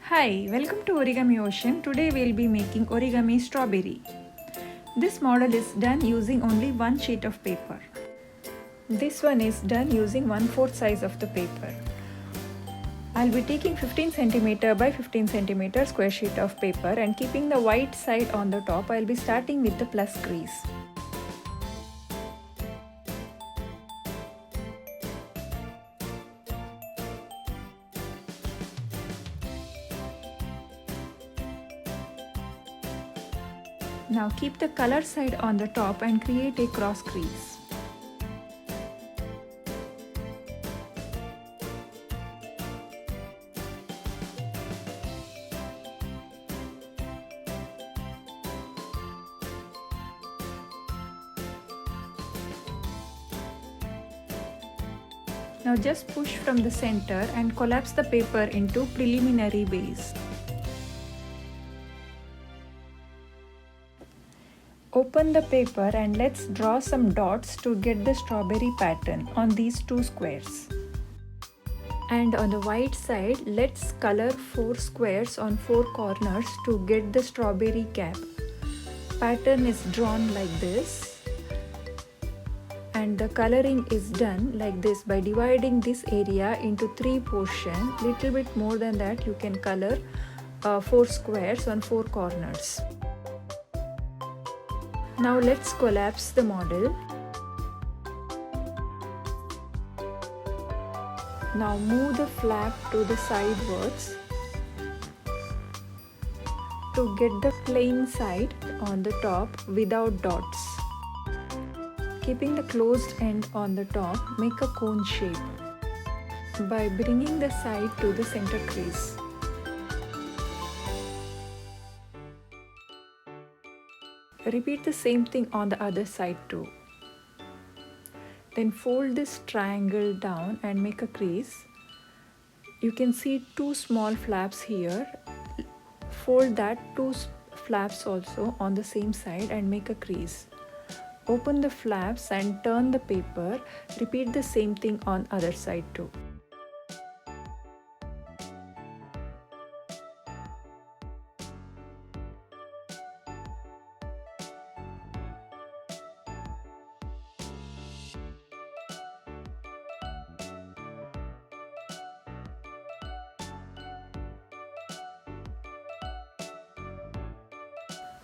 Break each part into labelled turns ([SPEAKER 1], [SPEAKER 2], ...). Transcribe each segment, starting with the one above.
[SPEAKER 1] Hi, welcome to Origami Ocean. Today we'll be making Origami Strawberry. This model is done using only one sheet of paper. This one is done using 1/4 size of the paper. I'll be taking 15 cm by 15 cm square sheet of paper and keeping the white side on the top. I'll be starting with the plus crease. Now keep the color side on the top and create a cross crease. Now just push from the center and collapse the paper into preliminary base. Open the paper and let's draw some dots to get the strawberry pattern on these two squares. And on the white side, let's color 4 squares on 4 corners to get the strawberry cap. Pattern is drawn like this. And the coloring is done like this by dividing this area into 3 portions. Little bit more than that, you can color 4 squares on 4 corners. Now let's collapse the model. Now move the flap to the sidewards to get the plain side on the top without dots. Keeping the closed end on the top, make a cone shape by bringing the side to the center crease. Repeat the same thing on the other side too. Then fold this triangle down and make a crease. You can see 2 small flaps here. Fold that 2 flaps also on the same side and make a crease. Open the flaps and turn the paper. Repeat the same thing on other side too.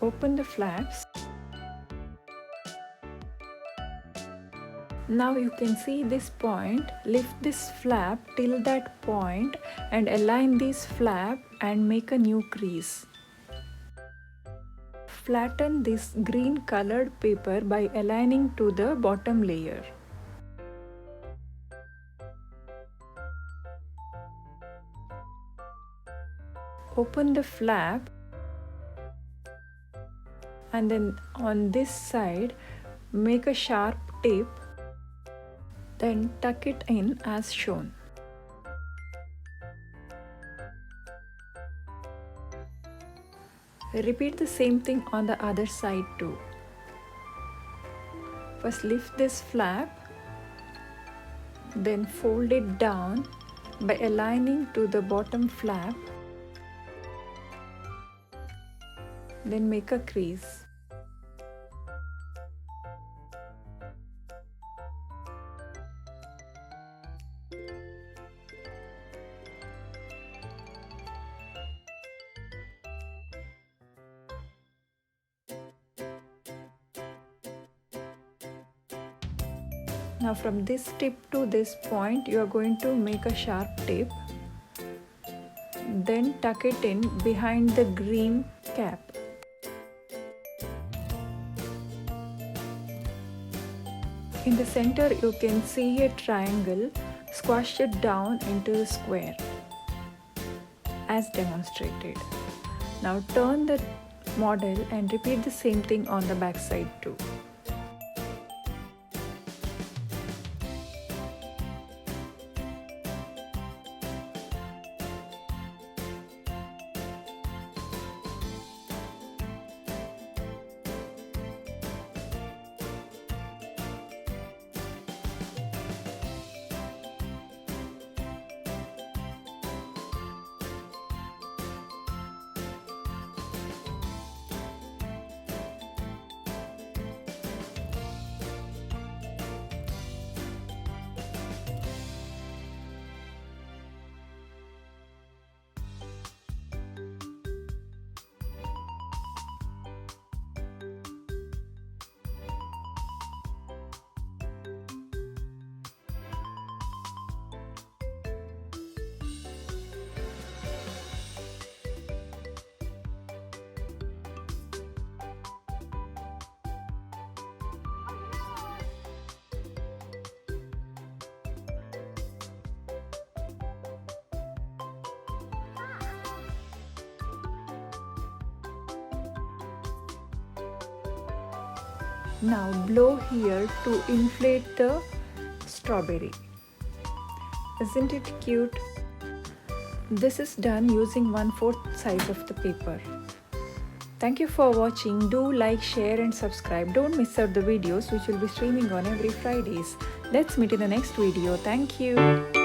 [SPEAKER 1] Open the flaps. Now you can see this point. Lift this flap till that point and align this flap and make a new crease. Flatten this green colored paper by aligning to the bottom layer. Open the flap. And then on this side, make a sharp tip, then tuck it in as shown. Repeat the same thing on the other side too. First lift this flap, then fold it down by aligning to the bottom flap, then make a crease. Now from this tip to this point, you are going to make a sharp tip. Then tuck it in behind the green cap. In the center, you can see a triangle. Squash it down into a square as demonstrated. Now turn the model and repeat the same thing on the back side too. Now blow here to inflate the strawberry. Isn't it cute? This is done using 1/4 size of the paper. Thank you for watching. Do like, share and subscribe. Don't miss out the videos which will be streaming on every Fridays. Let's meet in the next video. Thank you.